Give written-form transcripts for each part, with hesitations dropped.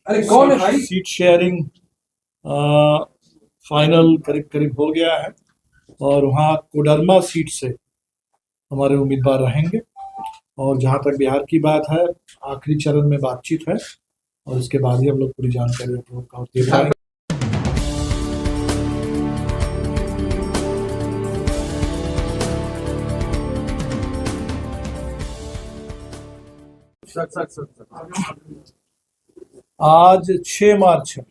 अरे कौन है भाई? सीट शेयरिंग फाइनल करीब करीब हो गया है और वहाँ कोडरमा सीट से हमारे उम्मीदवार रहेंगे। और जहाँ तक बिहार की बात है, आखिरी चरण में बातचीत है और उसके बाद ही हम लोग पूरी जानकारी आप लोग को दे पाएंगे। आज 6 मार्च है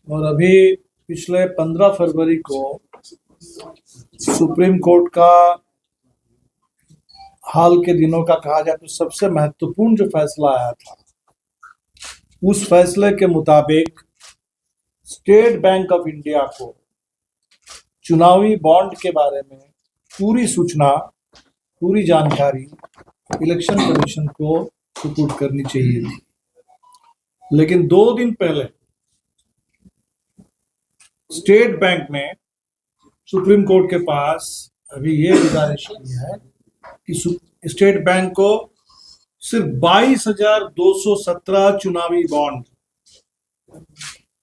और अभी पिछले 15 फरवरी को सुप्रीम कोर्ट का हाल के दिनों का कहा जाए तो सबसे महत्वपूर्ण जो फैसला आया था, उस फैसले के मुताबिक स्टेट बैंक ऑफ इंडिया को चुनावी बॉन्ड के बारे में पूरी सूचना, पूरी जानकारी इलेक्शन कमीशन को सुपुर्द करनी चाहिए थी। लेकिन 2 दिन पहले स्टेट बैंक ने सुप्रीम कोर्ट के पास अभी ये गुजारिश की है कि स्टेट बैंक को सिर्फ 22,217 चुनावी बॉन्ड,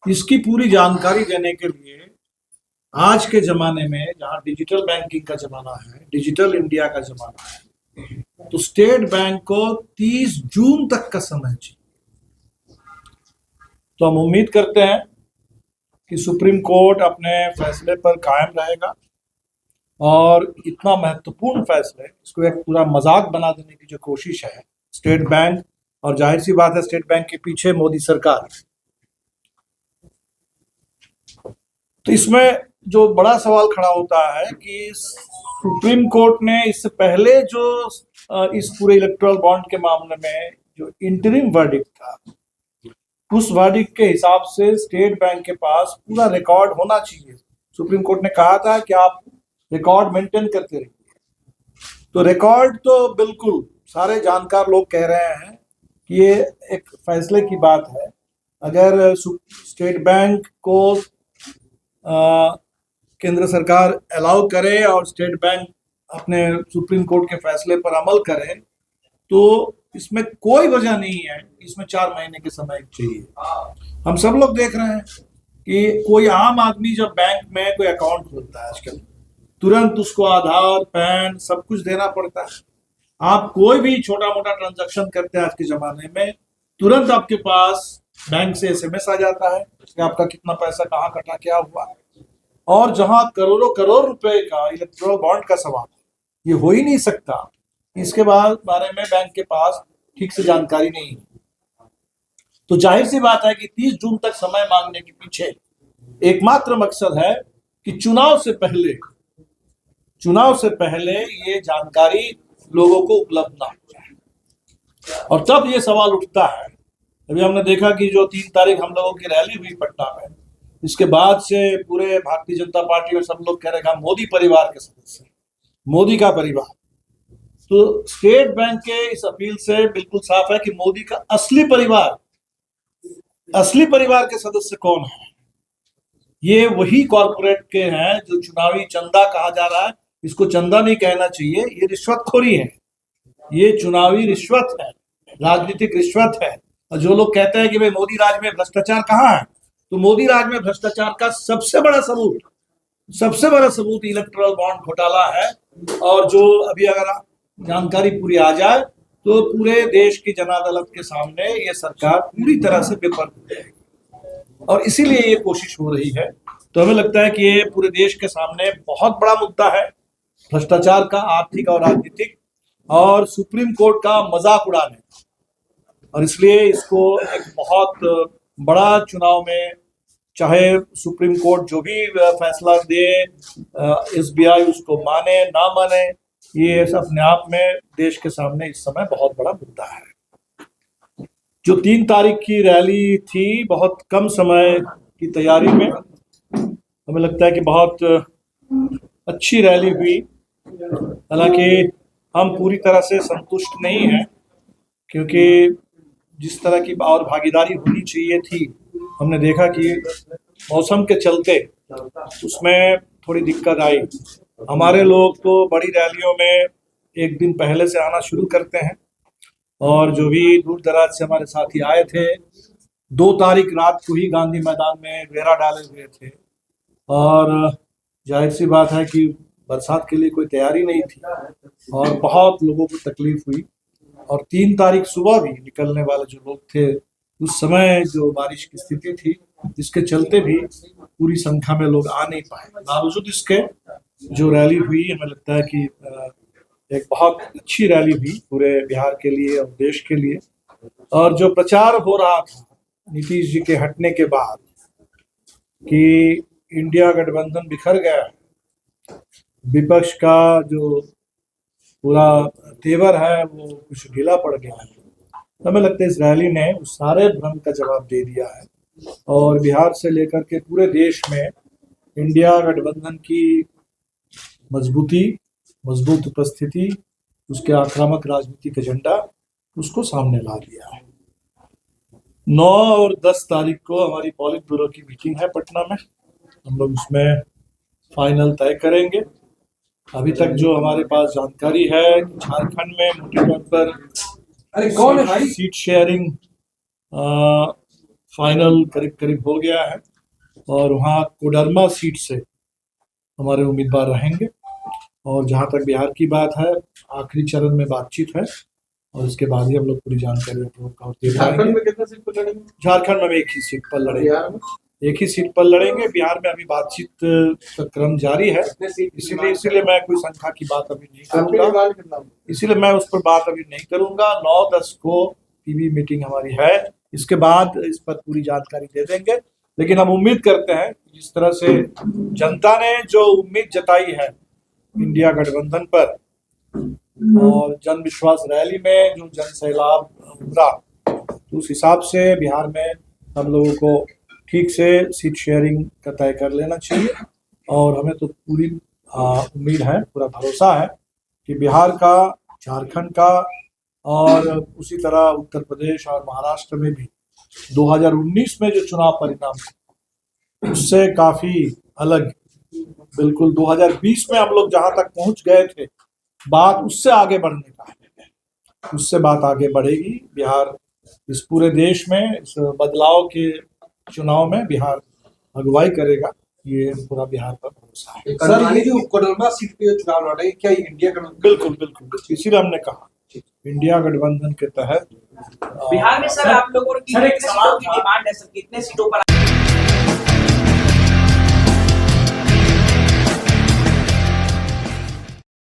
इसकी पूरी जानकारी देने के लिए आज के जमाने में जहां डिजिटल बैंकिंग का जमाना है, डिजिटल इंडिया का जमाना है, तो स्टेट बैंक को 30 जून तक का समय चाहिए। तो हम उम्मीद करते हैं कि सुप्रीम कोर्ट अपने फैसले पर कायम रहेगा और इतना महत्वपूर्ण फैसले, इसको एक पूरा मजाक बना देने की जो कोशिश है स्टेट बैंक, और जाहिर सी बात है स्टेट बैंक के पीछे मोदी सरकार, तो इसमें जो बड़ा सवाल खड़ा होता है कि सुप्रीम कोर्ट ने इससे पहले जो इस पूरे इलेक्टोरल बॉन्ड के मामले में जो इंटरिम वर्डिक्ट था, उस वर्डिक्ट के हिसाब से स्टेट बैंक के पास पूरा रिकॉर्ड होना चाहिए। सुप्रीम कोर्ट ने कहा था कि आप रिकॉर्ड मेंटेन करते रहिए, तो रिकॉर्ड तो बिल्कुल सारे जानकार लोग कह रहे हैं कि ये एक फैसले की बात है। अगर स्टेट बैंक को केंद्र सरकार अलाउ करे और स्टेट बैंक अपने सुप्रीम कोर्ट के फैसले पर अमल करे, तो इसमें कोई वजह नहीं है, इसमें 4 महीने के समय चाहिए। हम सब लोग देख रहे हैं कि कोई आम आदमी जब बैंक में कोई अकाउंट खोलता है आजकल, तुरंत उसको आधार, पैन सब कुछ देना पड़ता है। आप कोई भी छोटा मोटा ट्रांजैक्शन करते हैं आज के जमाने में, तुरंत आपके पास बैंक से SMS आ जाता है कि आपका कितना पैसा कहाँ कटा, क्या हुआ। और जहां करोड़ों करोड़ रुपए का इलेक्टोरल बॉन्ड का सवाल है, ये हो ही नहीं सकता, इसके बारे में बैंक के पास ठीक से जानकारी नहीं है। तो जाहिर सी बात है कि 30 जून तक समय मांगने के पीछे एकमात्र मकसद है कि चुनाव से पहले ये जानकारी लोगों को उपलब्ध ना हो जाए। और तब ये सवाल उठता है, अभी हमने देखा कि जो 3 तारीख हम लोगों की रैली हुई पटना में, इसके बाद से पूरे भारतीय जनता पार्टी में सब लोग कह रहे हैं हम मोदी परिवार के सदस्य, मोदी का परिवार। तो स्टेट बैंक के इस अपील से बिल्कुल साफ है कि मोदी का असली परिवार के सदस्य कौन है। ये वही कॉर्पोरेट के हैं जो चुनावी चंदा कहा जा रहा है, इसको चंदा नहीं कहना चाहिए, ये रिश्वतखोरी है, ये चुनावी रिश्वत है, राजनीतिक रिश्वत है। और जो लोग कहते हैं कि भाई मोदी राज में भ्रष्टाचार कहाँ है, तो मोदी राज में भ्रष्टाचार का सबसे बड़ा सबूत इलेक्टोरल बॉन्ड घोटाला है। और जो अभी अगर जानकारी पूरी आ जाए तो पूरे देश की जन अदालत के सामने ये सरकार पूरी तरह से विफल हो जाएगी, और इसीलिए ये कोशिश हो रही है। तो हमें लगता है कि ये पूरे देश के सामने बहुत बड़ा मुद्दा है, भ्रष्टाचार का, आर्थिक और राजनीतिक, और सुप्रीम कोर्ट का मजाक उड़ाने, और इसलिए इसको एक बहुत बड़ा चुनाव में, चाहे सुप्रीम कोर्ट जो भी फैसला दे, SBI उसको माने ना माने, ये अपने आप में देश के सामने इस समय बहुत बड़ा मुद्दा है। जो 3 तारीख की रैली थी, बहुत कम समय की तैयारी में हमें लगता है कि बहुत अच्छी रैली हुई। हालांकि हम पूरी तरह से संतुष्ट नहीं हैं, क्योंकि जिस तरह की और भागीदारी होनी चाहिए थी, हमने देखा कि मौसम के चलते उसमें थोड़ी दिक्कत आई। हमारे लोग तो बड़ी रैलियों में 1 दिन पहले से आना शुरू करते हैं, और जो भी दूर दराज से हमारे साथी आए थे 2 तारीख रात को ही गांधी मैदान में डेरा डाले हुए थे और जाहिर सी बात है कि बरसात के लिए कोई तैयारी नहीं थी और बहुत लोगों को तकलीफ हुई। और 3 तारीख सुबह भी निकलने वाले जो लोग थे उस समय जो बारिश की स्थिति थी, जिसके चलते भी पूरी संख्या में लोग आ नहीं पाए। बावजूद इसके जो रैली हुई, हमें लगता है कि एक बहुत अच्छी रैली हुई पूरे बिहार के लिए और देश के लिए। और जो प्रचार हो रहा था नीतीश जी के हटने के बाद कि इंडिया गठबंधन बिखर गया, विपक्ष का जो पूरा तेवर है वो कुछ ढीला पड़ गया है, हमें लगता है इस रैली ने उस सारे भ्रम का जवाब दे दिया है और बिहार से लेकर के पूरे देश में इंडिया गठबंधन की मजबूत उपस्थिति, उसके आक्रामक राजनीतिक एजेंडा, उसको सामने ला दिया है। 9 और 10 तारीख को हमारी पॉलिट ब्यूरो की मीटिंग है पटना में, हम लोग उसमें फाइनल तय करेंगे। अभी तक जो हमारे पास जानकारी है, झारखंड में मोटे तौर पर सीट शेयरिंग फाइनल करीब हो गया है और वहाँ कोडरमा सीट से हमारे उम्मीदवार रहेंगे। और जहाँ तक बिहार की बात है, आखिरी चरण में बातचीत है और उसके बाद ही हम लोग पूरी जानकारी झारखंड में कितना सीट पर लड़ेंगे? झारखंड में 1 ही सीट पर लड़ेंगे, 1 ही सीट पर लड़ेंगे। बिहार में अभी बातचीत का क्रम जारी है, इसीलिए मैं कोई संख्या की बात अभी नहीं करूंगा, इसीलिए मैं उस पर बात अभी नहीं करूंगा। 9-10 को टीवी मीटिंग हमारी है, इसके बाद इस पर पूरी जानकारी दे देंगे। लेकिन हम उम्मीद करते हैं जिस तरह से जनता ने जो उम्मीद जताई है इंडिया गठबंधन पर और जन विश्वास रैली में जो जन सैलाब उमड़ा, तो उस हिसाब से बिहार में हम लोगों को ठीक से सीट शेयरिंग का तय कर लेना चाहिए। और हमें तो पूरी उम्मीद है, पूरा भरोसा है कि बिहार का, झारखंड का और उसी तरह उत्तर प्रदेश और महाराष्ट्र में भी 2019 में जो चुनाव परिणाम उससे काफी अलग, बिल्कुल 2020 में हम लोग जहां तक पहुंच गए थे, बात उससे आगे बढ़ने का है, उससे बात आगे बढ़ेगी। बिहार इस पूरे देश में इस बदलाव के चुनाव में बिहार अगुवाई करेगा, ये पूरा बिहार पर भरोसा है। सर, ये जो कोडरमा सीट पे चुनाव लड़े, क्या इंडिया गठबंधन? बिल्कुल, इसीलिए हमने कहा इंडिया गठबंधन के तहत बिहार में सर आप लोगों की कितने सीटों की डिमांड है? सर कितने सीटों पर